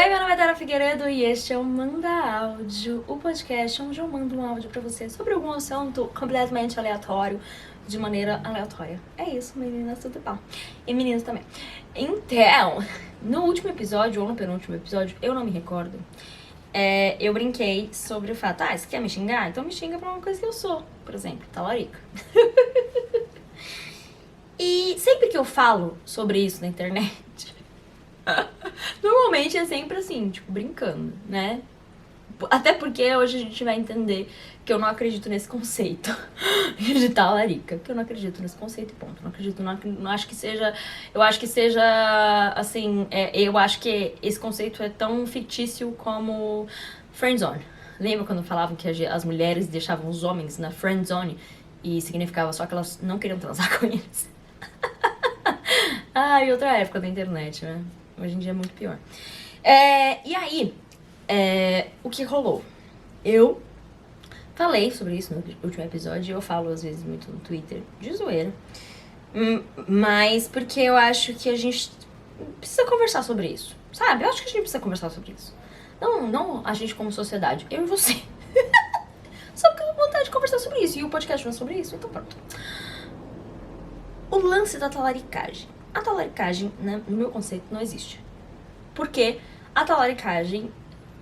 Oi, meu nome é Tara Figueiredo e este é o Manda Áudio, o podcast onde eu mando um áudio pra você sobre algum assunto completamente aleatório, de maneira aleatória. É isso, meninas, tudo bom? E meninos também. Então, no último episódio, ou no penúltimo episódio, eu não me recordo, eu brinquei sobre o fato, você quer me xingar? Então me xinga pra uma coisa que eu sou, por exemplo, talarica. E sempre que eu falo sobre isso na internet, normalmente é sempre assim, tipo, brincando, né? Até porque hoje a gente vai entender que eu não acredito nesse conceito de talarica. Que eu não acredito nesse conceito e ponto. Não acredito, não acho que seja... Eu acho que seja, assim... eu acho que esse conceito é tão fictício como friendzone. Lembra quando falavam que as mulheres deixavam os homens na friendzone e significava só que elas não queriam transar com eles? E outra época da internet, né? Hoje em dia é muito pior. E aí, o que rolou? Eu falei sobre isso no último episódio, eu falo às vezes muito no Twitter, de zoeira. Mas porque eu acho que a gente precisa conversar sobre isso, sabe? Eu acho que a gente precisa conversar sobre isso. Não a gente como sociedade, eu e você. Só porque eu tenho vontade de conversar sobre isso, e o podcast não é sobre isso, então pronto. O lance da talaricagem. A talaricagem, né, no meu conceito, não existe. Porque a talaricagem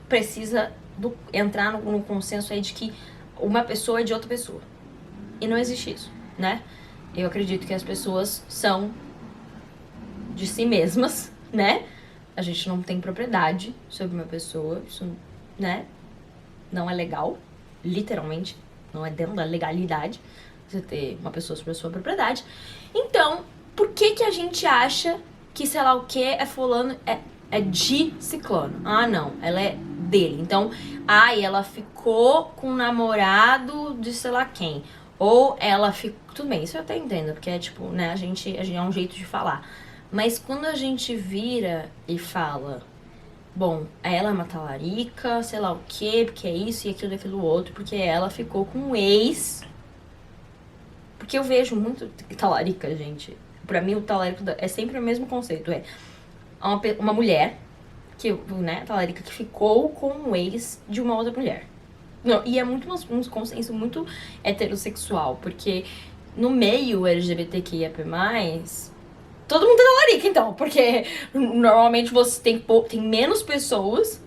precisa entrar no consenso aí de que uma pessoa é de outra pessoa. E não existe isso, né? Eu acredito que as pessoas são de si mesmas, né? A gente não tem propriedade sobre uma pessoa, isso, né? Não é legal, literalmente, não é dentro da legalidade você ter uma pessoa sobre a sua propriedade. Então, por que a gente acha que sei lá o que é fulano, é de ciclano? Não, ela é dele. Então, ela ficou com o namorado de sei lá quem. Ou ela ficou... Tudo bem, isso eu até entendo, porque é tipo, né, a gente é um jeito de falar. Mas quando a gente vira e fala, bom, ela é uma talarica, sei lá o quê, porque é isso e aquilo e aquilo outro, porque ela ficou com um ex. Porque eu vejo muito talarica, gente. Pra mim, o talarico é sempre o mesmo conceito. É uma mulher, que, né, talarica, que ficou com um ex de uma outra mulher. Não, e é muito um consenso muito heterossexual, porque no meio LGBTQIAP+, todo mundo é talarica, então. Porque normalmente você tem menos pessoas,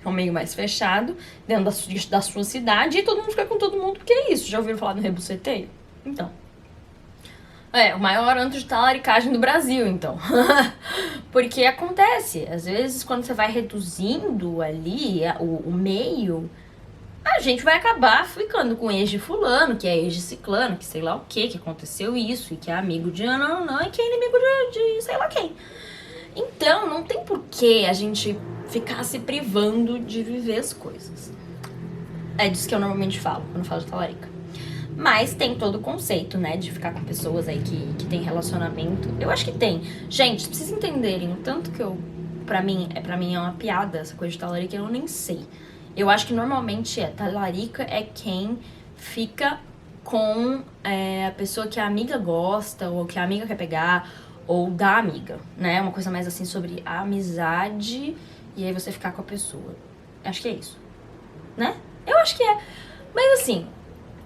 é um meio mais fechado, dentro da sua cidade, e todo mundo fica com todo mundo, porque é isso. Já ouviram falar no rebuceteio? Então. O maior antro de talaricagem do Brasil, então. Porque acontece, às vezes, quando você vai reduzindo ali o meio, a gente vai acabar ficando com ex de fulano, que é ex de ciclano, que sei lá o que aconteceu isso, e que é amigo de não, e que é inimigo de sei lá quem. Então, não tem porquê a gente ficar se privando de viver as coisas. É disso que eu normalmente falo, quando falo de talarica. Mas tem todo o conceito, né, de ficar com pessoas aí que tem relacionamento. Eu acho que tem. Gente, pra vocês entenderem o tanto que pra mim é uma piada essa coisa de talarica, eu nem sei. Eu acho que normalmente talarica é quem fica com a pessoa que a amiga gosta, ou que a amiga quer pegar, ou da amiga, né? Uma coisa mais assim sobre a amizade e aí você ficar com a pessoa. Acho que é isso, né? Eu acho que é. Mas assim,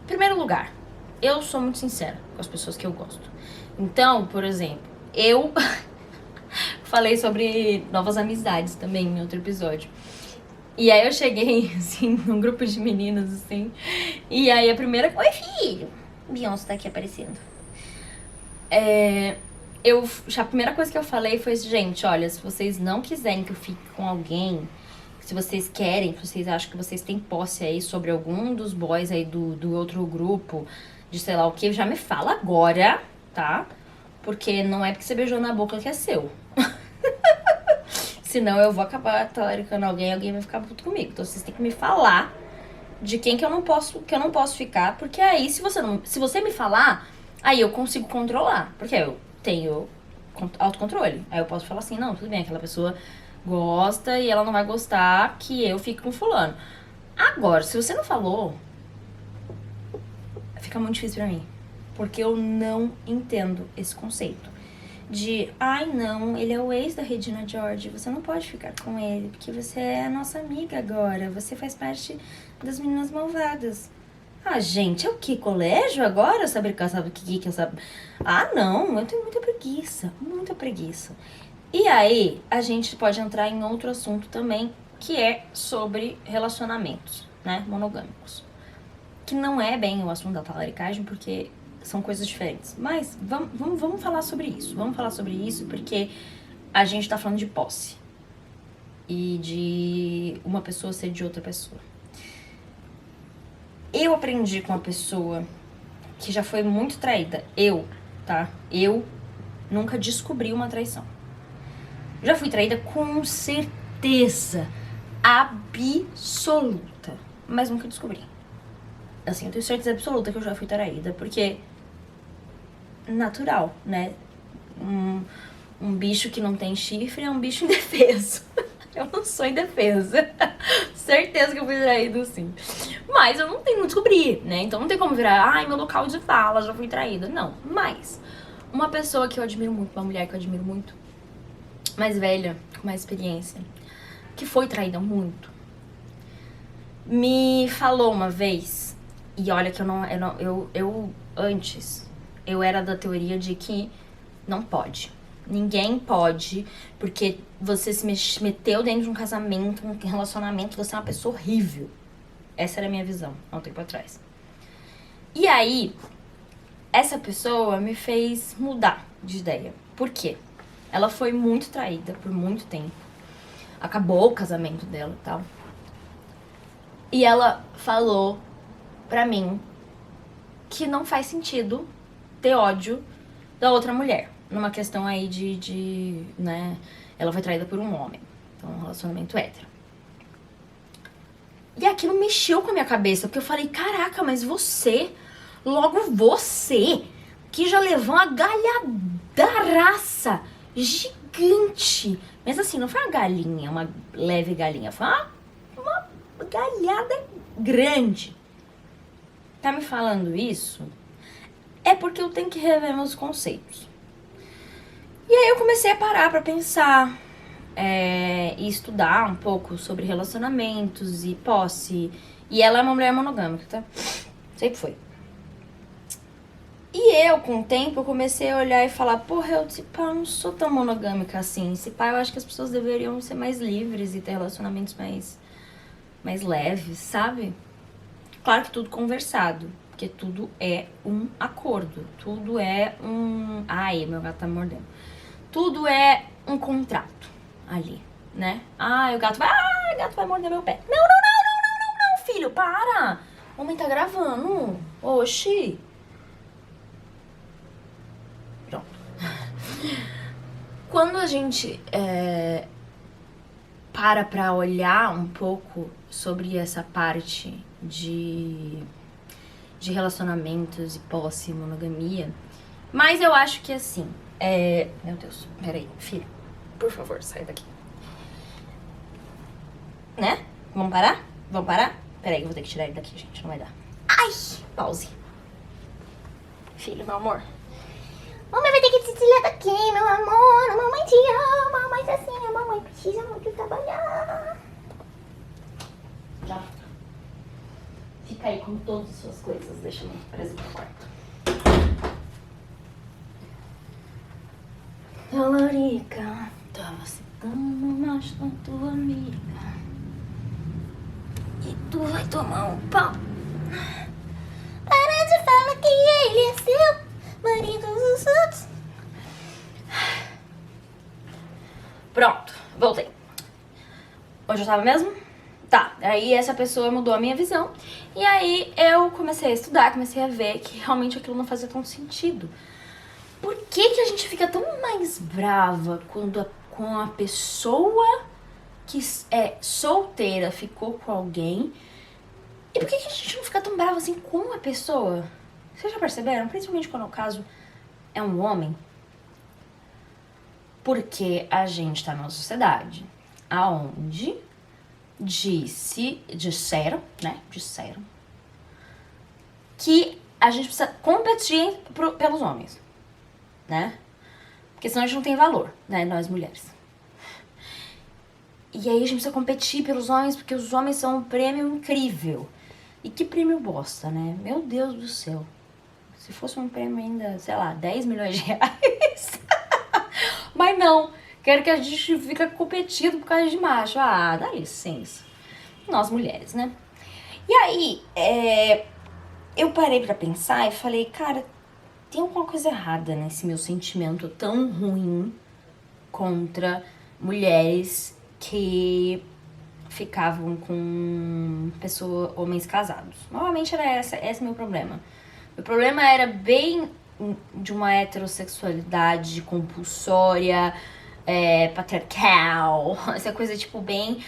em primeiro lugar, eu sou muito sincera com as pessoas que eu gosto. Então, por exemplo, eu falei sobre novas amizades também em outro episódio. E aí eu cheguei, assim, num grupo de meninas, assim. E aí a primeira... Oi, filho! Beyoncé tá aqui aparecendo. A primeira coisa que eu falei foi, gente, olha, se vocês não quiserem que eu fique com alguém... Se vocês querem, se vocês acham que vocês têm posse aí sobre algum dos boys aí do outro grupo, de sei lá o que, já me fala agora, tá? Porque não é porque você beijou na boca que é seu. Senão eu vou acabar talaricando alguém vai ficar puto comigo. Então vocês têm que me falar de quem que eu não posso ficar, porque aí se você me falar, aí eu consigo controlar. Porque eu tenho autocontrole. Aí eu posso falar assim, não, tudo bem, aquela pessoa gosta e ela não vai gostar que eu fique com fulano. Agora, se você não falou, fica muito difícil pra mim. Porque eu não entendo esse conceito. de, ai não, ele é o ex da Regina George, você não pode ficar com ele, porque você é a nossa amiga agora, você faz parte das Meninas Malvadas. Ah, gente, é o que? Colégio agora? Saber sabe o que eu sabe? Ah, não, eu tenho muita preguiça, muita preguiça. E aí, a gente pode entrar em outro assunto também, que é sobre relacionamentos, né, monogâmicos. Que não é bem o assunto da talaricagem, porque são coisas diferentes. Mas vamos falar sobre isso. Vamos falar sobre isso porque a gente tá falando de posse. E de uma pessoa ser de outra pessoa. Eu aprendi com uma pessoa que já foi muito traída. Eu nunca descobri uma traição. Já fui traída com certeza absoluta. Mas nunca descobri. Assim, eu tenho certeza absoluta que eu já fui traída. Porque natural, né? Um bicho que não tem chifre é um bicho indefeso. Eu não sou indefesa. Certeza que eu fui traído, sim. Mas eu não tenho como descobrir, né? Então não tem como virar, ai, meu local de fala, já fui traída. Não, mas uma pessoa que eu admiro muito, uma mulher que eu admiro muito, mais velha, com mais experiência, que foi traída muito, me falou uma vez, e olha que eu antes, eu era da teoria de que não pode. Ninguém pode, porque você se meteu dentro de um casamento, um relacionamento, você é uma pessoa horrível. Essa era a minha visão, há um tempo atrás. E aí, essa pessoa me fez mudar de ideia. Por quê? Ela foi muito traída por muito tempo. Acabou o casamento dela e tal. E ela falou pra mim que não faz sentido ter ódio da outra mulher. Numa questão aí né, ela foi traída por um homem. Então, um relacionamento hétero. E aquilo mexeu com a minha cabeça, porque eu falei, caraca, mas você, logo você, que já levou uma galhadaraça gigante. Mas assim, não foi uma galinha, uma leve galinha, foi uma galhada grande. Tá me falando isso? É porque eu tenho que rever meus conceitos. E aí eu comecei a parar pra pensar e estudar um pouco sobre relacionamentos e posse. E ela é uma mulher monogâmica, tá? Sempre foi. E eu, com o tempo, eu comecei a olhar e falar, porra, eu não sou tão monogâmica assim. Esse eu acho que as pessoas deveriam ser mais livres e ter relacionamentos mais leves, sabe? Claro que tudo conversado. Porque tudo é um acordo. Tudo é um... Ai, meu gato tá me mordendo. Tudo é um contrato ali, né? Ah, o gato vai morder meu pé. Não, filho, para! O homem tá gravando. Oxi. Pronto. Quando a gente pra olhar um pouco sobre essa parte de relacionamentos e posse e monogamia, mas eu acho que assim... Meu Deus, peraí, filho, por favor, sai daqui. Né? Vamos parar? Vamos parar? Peraí, eu vou ter que tirar ele daqui, gente, não vai dar. Ai, pause. Filho, meu amor. Mamãe vai ter que te tirar daqui, meu amor. A mamãe te ama, mas assim, a mamãe precisa muito trabalhar. Já. Fica aí com todas as suas coisas, deixa eu preso no quarto. Talarica, tava sentando mais com tua amiga. E tu vai tomar um pau. Para de falar que ele é seu marido dos outros. Pronto, voltei. Onde eu tava mesmo? Tá, aí essa pessoa mudou a minha visão. E aí eu comecei a estudar, comecei a ver que realmente aquilo não fazia tão sentido. Por que a gente fica tão mais brava com a pessoa que é solteira ficou com alguém? E por que a gente não fica tão brava assim com a pessoa? Vocês já perceberam? Principalmente quando o caso é um homem. Porque a gente tá numa sociedade aonde disseram que a gente precisa competir pelos homens, né? Porque senão a gente não tem valor, né, nós mulheres. E aí a gente precisa competir pelos homens, porque os homens são um prêmio incrível. E que prêmio bosta, né? Meu Deus do céu. Se fosse um prêmio ainda, sei lá, 10 milhões de reais. Mas não, quero que a gente fique competindo por causa de macho. Ah, dá licença. Nós mulheres, né? E aí, eu parei pra pensar e falei, cara, tem alguma coisa errada nesse meu sentimento tão ruim contra mulheres que ficavam com homens casados. Normalmente era esse é meu problema. Meu problema era bem de uma heterossexualidade compulsória, patriarcal, essa coisa tipo bem,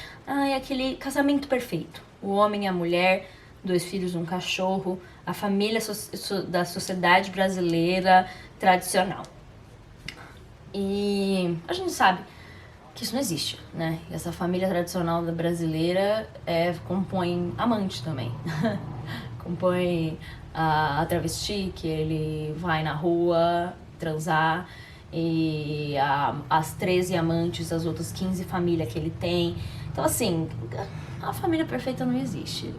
aquele casamento perfeito. O homem e a mulher, 2 filhos, um cachorro, a família da sociedade brasileira tradicional. E a gente sabe que isso não existe, né? Essa família tradicional da brasileira compõe amante também. Compõe a travesti, que ele vai na rua transar, e as 13 amantes, as outras 15 famílias que ele tem. Então, assim, a família perfeita não existe.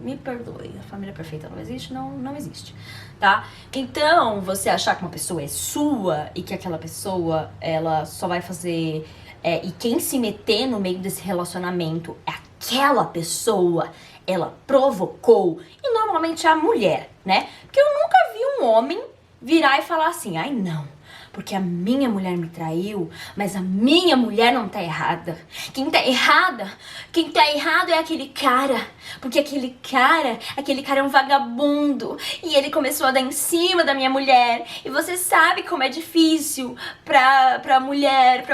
Me perdoe, a família perfeita não existe, não existe, tá? Então, você achar que uma pessoa é sua e que aquela pessoa, ela só vai fazer... e quem se meter no meio desse relacionamento é aquela pessoa, ela provocou, e normalmente é a mulher, né? Porque eu nunca vi um homem virar e falar assim, ai não, porque a minha mulher me traiu, mas a minha mulher não tá errada. Quem tá errado é aquele cara, porque aquele cara é um vagabundo, e ele começou a dar em cima da minha mulher, e você sabe como é difícil pra mulher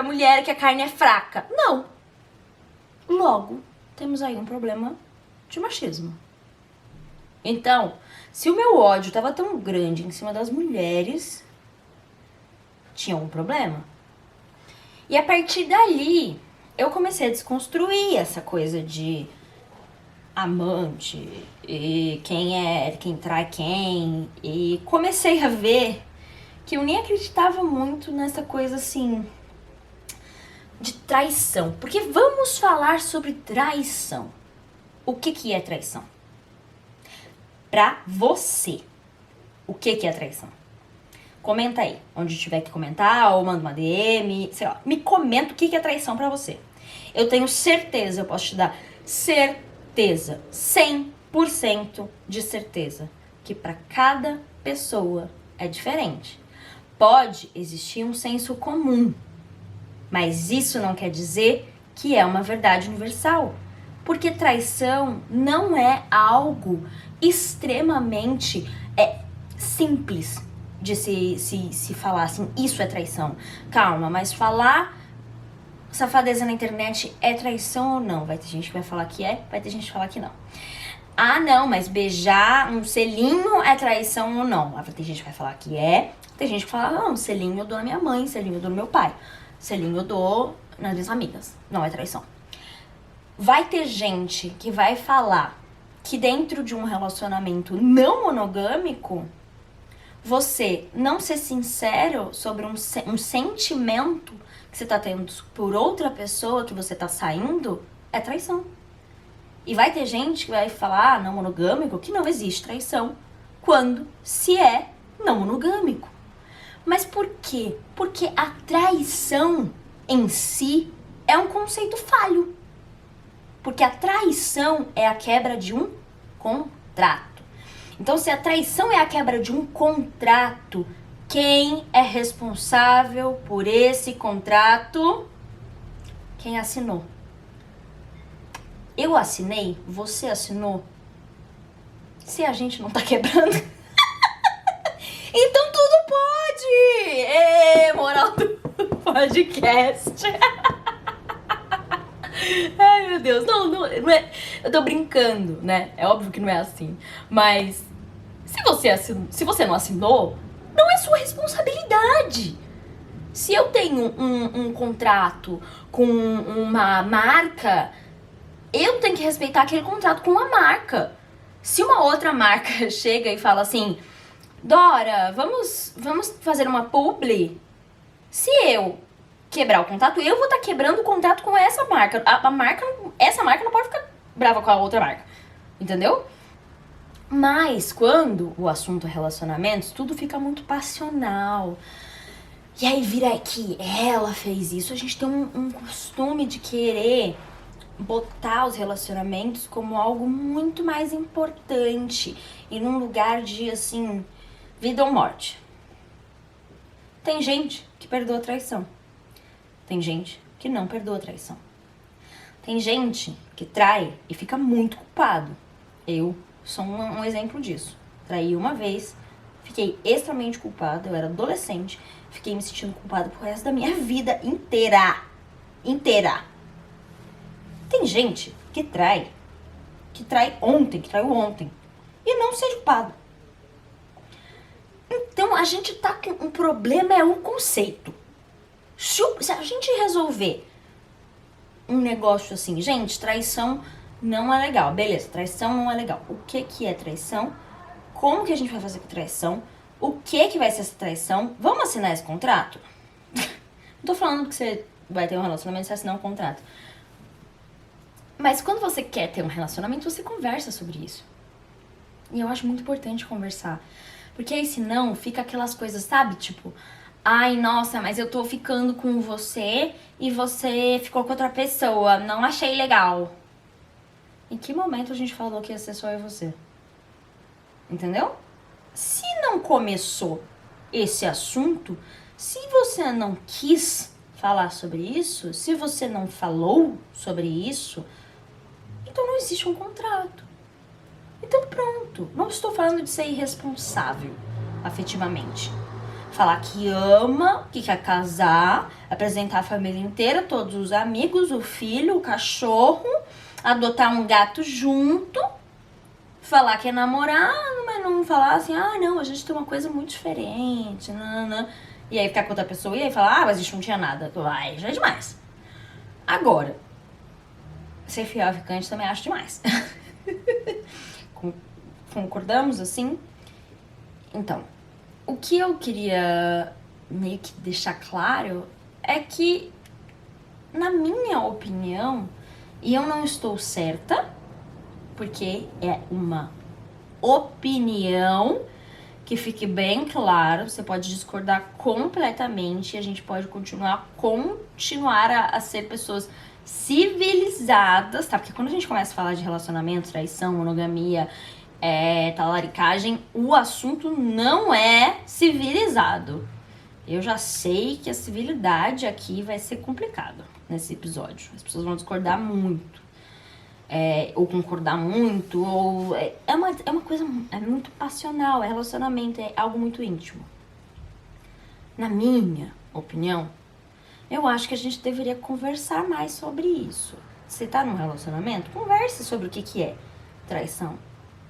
que a carne é fraca. Não. Logo, temos aí um problema de machismo. Então, se o meu ódio tava tão grande em cima das mulheres, tinha algum problema. E a partir dali, eu comecei a desconstruir essa coisa de amante, e quem trai quem, e comecei a ver que eu nem acreditava muito nessa coisa assim de traição. Porque vamos falar sobre traição. O que é traição? Pra você, o que é traição? Comenta aí, onde tiver que comentar, ou manda uma DM, sei lá. Me comenta o que é traição pra você. Eu tenho certeza, eu posso te dar certeza, 100% de certeza, que pra cada pessoa é diferente. Pode existir um senso comum, mas isso não quer dizer que é uma verdade universal. Porque traição não é algo extremamente simples de se falar assim, isso é traição. Calma, mas falar safadeza na internet é traição ou não? Vai ter gente que vai falar que vai ter gente que vai falar que não. Ah, não, mas beijar um selinho é traição ou não? Vai ter gente que vai falar que tem gente que fala, não, selinho eu dou na minha mãe, selinho eu dou no meu pai, selinho eu dou nas minhas amigas, não é traição. Vai ter gente que vai falar que dentro de um relacionamento não monogâmico, você não ser sincero sobre um sentimento que você tá tendo por outra pessoa que você tá saindo, é traição. E vai ter gente que vai falar, não monogâmico, que não existe traição, quando se é não monogâmico. Mas por quê? Porque a traição em si é um conceito falho. Porque a traição é a quebra de um contrato. Então, se a traição é a quebra de um contrato, quem é responsável por esse contrato? Quem assinou? Eu assinei? Você assinou? Se a gente não tá quebrando, então tudo pode! Moral do podcast. Ai, meu Deus. Não é. Eu tô brincando, né? É óbvio que não é assim. Mas se você não assinou, não é sua responsabilidade. Se eu tenho um contrato com uma marca, eu tenho que respeitar aquele contrato com a marca. Se uma outra marca chega e fala assim, Dora, vamos fazer uma publi? Se eu quebrar o contrato, eu vou estar quebrando o contrato com essa marca. Essa marca não pode ficar brava com a outra marca. Entendeu? Mas quando o assunto é relacionamentos, tudo fica muito passional. E aí vira que ela fez isso. A gente tem um costume de querer botar os relacionamentos como algo muito mais importante e num lugar de, assim, vida ou morte. Tem gente que perdoa a traição. Tem gente que não perdoa a traição. Tem gente que trai e fica muito culpado. Eu sou um exemplo disso. Traí uma vez, fiquei extremamente culpada, eu era adolescente, fiquei me sentindo culpada pro resto da minha vida inteira. Inteira. Tem gente que traiu ontem, e não seja culpado. Então a gente tá com um problema, é o conceito. Se a gente resolver um negócio assim, gente, traição não é legal, beleza, traição não é legal. O que é traição? Como que a gente vai fazer com traição? O que vai ser essa traição? Vamos assinar esse contrato? Não tô falando que você vai ter um relacionamento se assinar um contrato. Mas quando você quer ter um relacionamento, você conversa sobre isso. E eu acho muito importante conversar. Porque aí, senão, fica aquelas coisas, sabe? Tipo, ai, nossa, mas eu tô ficando com você e você ficou com outra pessoa. Não achei legal. Em que momento a gente falou que ia ser só eu e você? Entendeu? Se não começou esse assunto, se você não quis falar sobre isso, se você não falou sobre isso, então não existe um contrato. Então pronto. Não estou falando de ser irresponsável afetivamente. Falar que ama, que quer casar, apresentar a família inteira, todos os amigos, o filho, o cachorro, adotar um gato junto, falar que é namorar, mas não falar assim, ah, não, a gente tem uma coisa muito diferente, nanana. E aí ficar com outra pessoa e aí falar, ah, mas a gente não tinha nada. Ai, já é demais. Agora, ser fiel e ficante também acho demais. Concordamos assim? Então, o que eu queria meio que deixar claro é que, na minha opinião, e eu não estou certa, porque é uma opinião, que fique bem claro, você pode discordar completamente, a gente pode continuar a ser pessoas civilizadas, tá? Porque quando a gente começa a falar de relacionamento, traição, monogamia, talaricagem, o assunto não é civilizado. Eu já sei que a civilidade aqui vai ser complicado nesse episódio. As pessoas vão discordar muito. Ou concordar muito, ou... É uma coisa muito passional, é relacionamento, é algo muito íntimo. Na minha opinião, eu acho que a gente deveria conversar mais sobre isso. Você tá num relacionamento? Converse sobre o que é traição.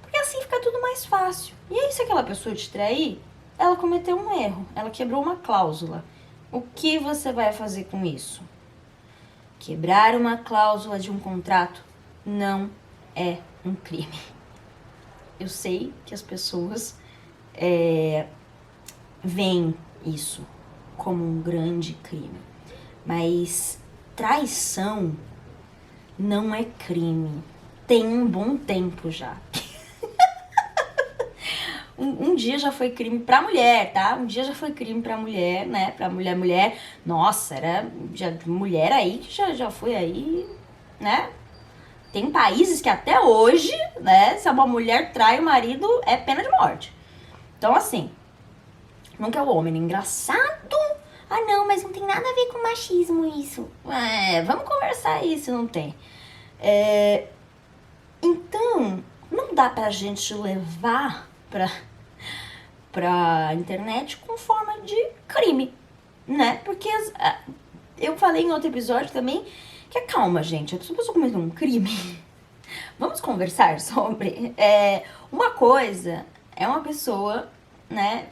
Porque assim fica tudo mais fácil. E aí, se aquela pessoa te trair, ela cometeu um erro, ela quebrou uma cláusula. O que você vai fazer com isso? Quebrar uma cláusula de um contrato não é um crime. Eu sei que as pessoas veem isso como um grande crime, mas traição não é crime. Tem um bom tempo já. Um dia já foi crime pra mulher, tá? Um dia já foi crime pra mulher, né? Pra mulher. Nossa, era já, mulher aí que já foi aí, né? Tem países que até hoje, né? Se uma mulher trai o marido, é pena de morte. Então, assim, nunca é o homem. Engraçado. Ah, não, mas não tem nada a ver com machismo isso. Vamos conversar isso, não tem. Então, não dá pra gente levar pra internet com forma de crime, né? Porque eu falei em outro episódio também que calma, gente, a pessoa cometeu um crime. Vamos conversar sobre. Uma coisa é uma pessoa, né,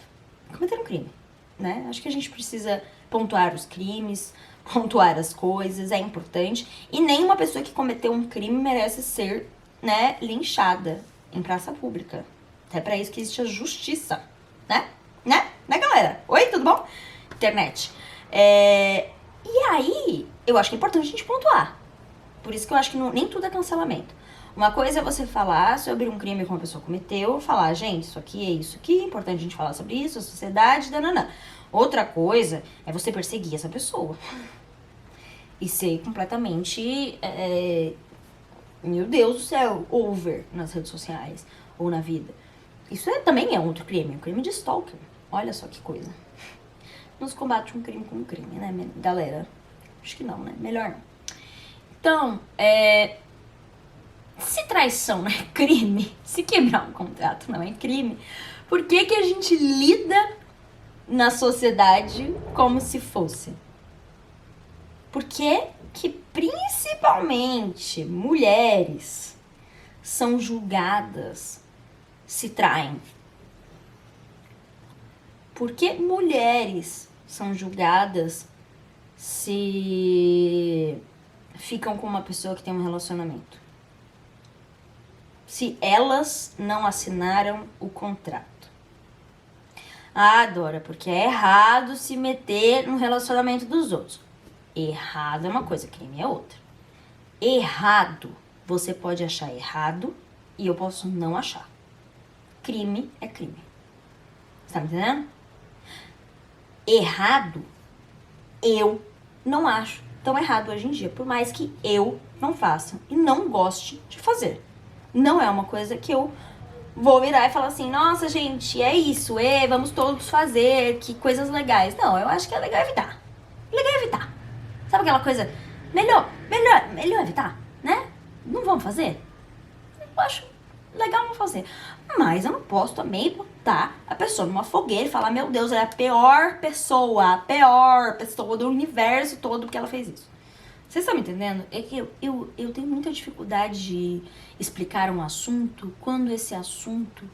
cometer um crime, né? Acho que a gente precisa pontuar os crimes, pontuar as coisas, é importante. E nenhuma pessoa que cometeu um crime merece ser, né, linchada em praça pública. Até pra isso que existe a justiça, né? Né, galera? Oi, tudo bom? Internet. E aí, eu acho que é importante a gente pontuar. Por isso que eu acho que nem tudo é cancelamento. Uma coisa é você falar sobre um crime que uma pessoa cometeu, falar, gente, isso aqui é isso aqui, é importante a gente falar sobre isso, a sociedade, dananã. Outra coisa é você perseguir essa pessoa. E ser completamente, meu Deus do céu, over nas redes sociais ou na vida. Isso também é outro crime, um crime de stalker. Olha só que coisa. Não se combate um crime com um crime, né, galera? Acho que não, né? Melhor não. Então, se traição não é crime, se quebrar um contrato não é crime, por que a gente lida na sociedade como se fosse? Por que principalmente mulheres são julgadas se traem? Por que mulheres são julgadas se ficam com uma pessoa que tem um relacionamento? Se elas não assinaram o contrato. Ah, Dora, porque é errado se meter no relacionamento dos outros. Errado é uma coisa, crime é outra. Errado, você pode achar errado e eu posso não achar. Crime é crime. Você tá me entendendo? Errado, eu não acho tão errado hoje em dia, por mais que eu não faça e não goste de fazer. Não é uma coisa que eu vou virar e falar assim, nossa, gente, é isso, vamos todos fazer, que coisas legais. Não, eu acho que é legal evitar. Legal evitar. Sabe aquela coisa, melhor evitar, né? Não vamos fazer? Eu acho legal não fazer. Mas eu não posso também botar a pessoa numa fogueira e falar, meu Deus, ela é a pior pessoa do universo todo porque ela fez isso. Vocês estão me entendendo? É que eu tenho muita dificuldade de explicar um assunto quando esse assunto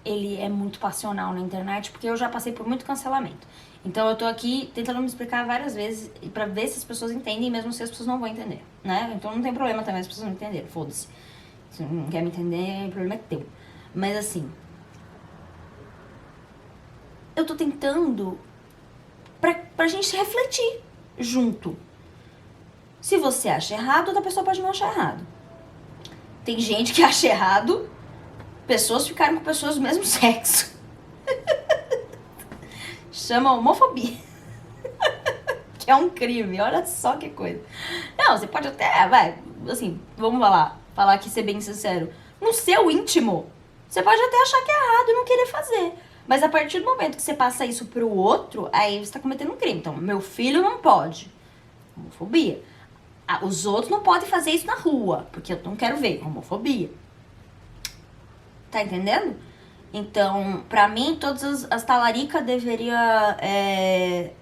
ele é muito passional na internet, porque eu já passei por muito cancelamento. Então eu tô aqui tentando me explicar várias vezes pra ver se as pessoas entendem, mesmo se as pessoas não vão entender, né? Então não tem problema também as pessoas não entenderem, foda-se. Se não quer me entender, o problema é teu. Mas assim, eu tô tentando pra gente refletir junto. Se você acha errado, outra pessoa pode não achar errado. Tem gente que acha errado pessoas ficarem com pessoas do mesmo sexo. Chama homofobia. Que é um crime, olha só que coisa. Não, você pode até, assim, vamos falar aqui, ser bem sincero. No seu íntimo, você pode até achar que é errado e não querer fazer. Mas a partir do momento que você passa isso pro outro, aí você tá cometendo um crime. Então, meu filho não pode. Homofobia. Os outros não podem fazer isso na rua, porque eu não quero ver. Homofobia. Tá entendendo? Então, pra mim, todas as talaricas deveriam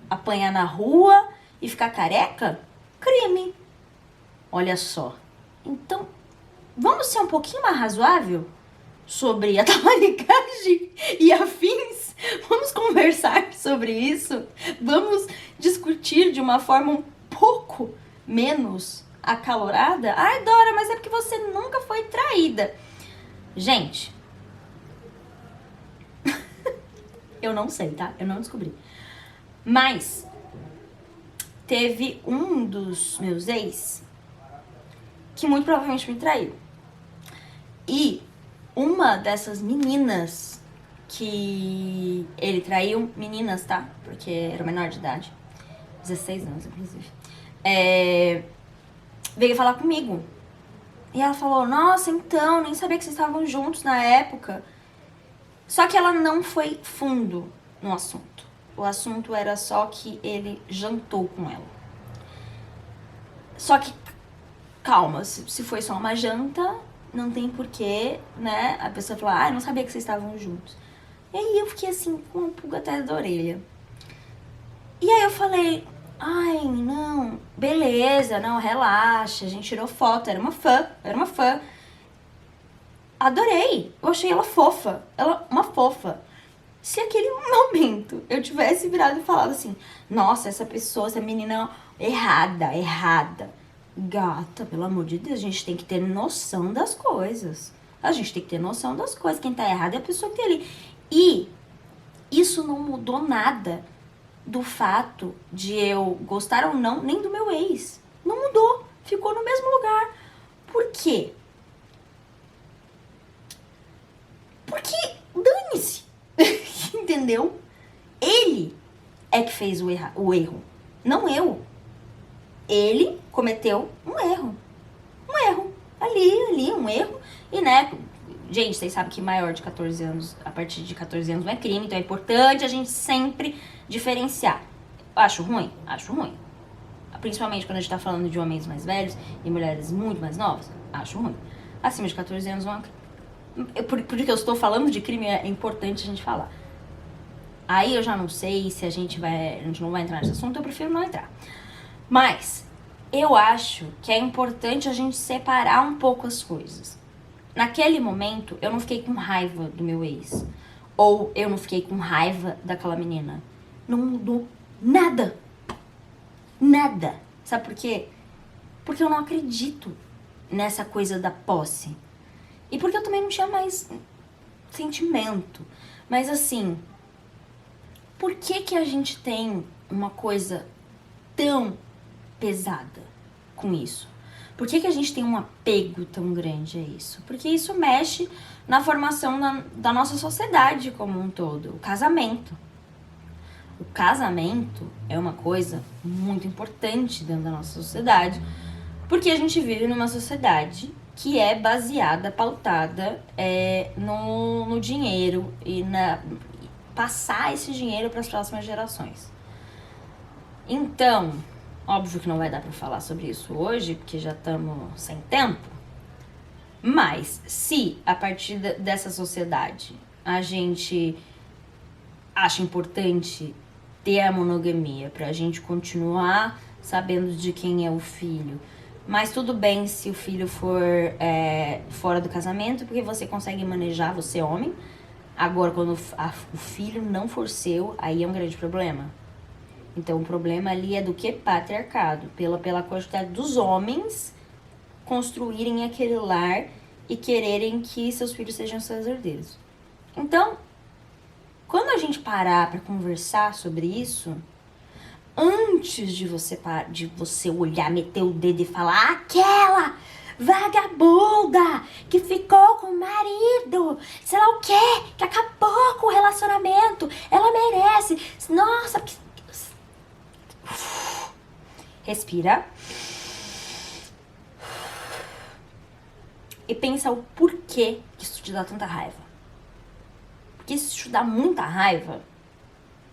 apanhar na rua e ficar careca? Crime. Olha só. Então, vamos ser um pouquinho mais razoável sobre a talaricagem e afins? Vamos conversar sobre isso? Vamos discutir de uma forma um pouco menos acalorada? Ai, Dora, mas é porque você nunca foi traída. Gente, eu não sei, tá? Eu não descobri. Mas teve um dos meus ex que muito provavelmente me traiu. E uma dessas meninas que ele traiu, meninas, tá? Porque era menor de idade, 16 anos, inclusive, veio falar comigo. E ela falou, nossa, então, nem sabia que vocês estavam juntos na época. Só que ela não foi fundo no assunto. O assunto era só que ele jantou com ela. Só que, calma, se foi só uma janta, não tem porquê, né? A pessoa falar, não sabia que vocês estavam juntos. E aí eu fiquei assim, com uma pulga atrás da orelha. E aí eu falei, ai, não, beleza, não, relaxa, a gente tirou foto, era uma fã. Adorei, eu achei ela fofa, uma fofa. Se aquele momento eu tivesse virado e falado assim, nossa, essa pessoa, essa menina errada. Gata, pelo amor de Deus, a gente tem que ter noção das coisas. Quem tá errado é a pessoa que tem ali. E isso não mudou nada do fato de eu gostar ou não, nem do meu ex. Não mudou, ficou no mesmo lugar. Por quê? Porque dane-se, entendeu? Ele é que fez o erro, não eu. Ele cometeu um erro, ali, um erro. E, né, gente, vocês sabem que maior de 14 anos, a partir de 14 anos não é crime, então é importante a gente sempre diferenciar. Acho ruim? Acho ruim. Principalmente quando a gente tá falando de homens mais velhos e mulheres muito mais novas, acho ruim. Acima de 14 anos não é crime. Porque eu estou falando de crime, é importante a gente falar. Aí eu já não sei se a gente não vai entrar nesse assunto, eu prefiro não entrar. Mas eu acho que é importante a gente separar um pouco as coisas. Naquele momento, eu não fiquei com raiva do meu ex. Ou eu não fiquei com raiva daquela menina. Não mudou nada. Nada. Sabe por quê? Porque eu não acredito nessa coisa da posse. E porque eu também não tinha mais sentimento. Mas assim, por que a gente tem uma coisa tão pesada com isso? Por que a gente tem um apego tão grande a isso? Porque isso mexe na formação da nossa sociedade como um todo. O casamento. O casamento é uma coisa muito importante dentro da nossa sociedade, porque a gente vive numa sociedade que é baseada, pautada no dinheiro e passar esse dinheiro para as próximas gerações. Então, óbvio que não vai dar para falar sobre isso hoje, porque já estamos sem tempo, mas se a partir dessa sociedade a gente acha importante ter a monogamia pra gente continuar sabendo de quem é o filho, mas tudo bem se o filho for fora do casamento, porque você consegue manejar, você é homem. Agora, quando o filho não for seu, aí é um grande problema. Então, o problema ali é do que? Patriarcado. Pela quantidade dos homens construírem aquele lar e quererem que seus filhos sejam seus herdeiros. Então, quando a gente parar pra conversar sobre isso, antes de você olhar, meter o dedo e falar: aquela vagabunda que ficou com o marido, sei lá o quê, que acabou com o relacionamento, ela merece. Nossa, que... Respira. E pensa o porquê que isso te dá tanta raiva. Porque se te dá muita raiva,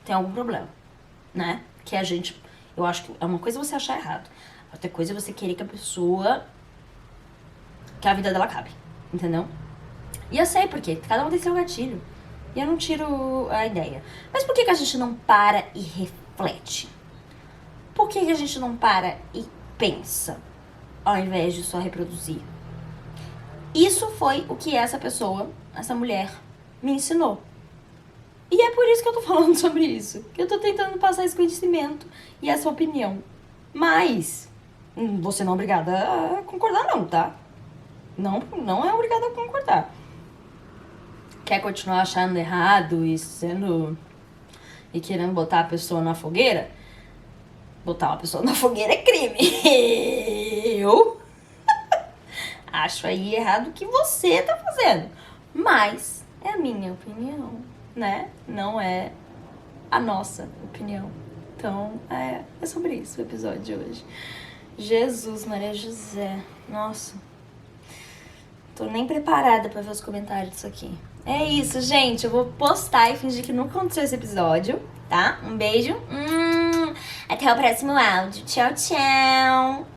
tem algum problema, né? Que a gente... Eu acho que é uma coisa você achar errado. Outra coisa é você querer que a pessoa... que a vida dela acabe, entendeu? E eu sei por quê. Cada um tem seu gatilho. E eu não tiro a ideia. Mas por que a gente não para e reflete? Por que a gente não para e pensa, ao invés de só reproduzir? Isso foi o que essa pessoa, essa mulher, me ensinou. E é por isso que eu tô falando sobre isso. Que eu tô tentando passar esse conhecimento e essa opinião. Mas você não é obrigada a concordar não, tá? Não é obrigada a concordar. Quer continuar achando errado e querendo botar a pessoa na fogueira? Botar uma pessoa na fogueira é crime. Eu acho aí errado o que você tá fazendo. Mas é a minha opinião, né? Não é a nossa opinião. Então, é sobre isso o episódio de hoje. Jesus, Maria José. Nossa. Tô nem preparada pra ver os comentários disso aqui. É isso, gente. Eu vou postar e fingir que nunca aconteceu esse episódio, tá? Um beijo. Até o próximo áudio. Tchau, tchau.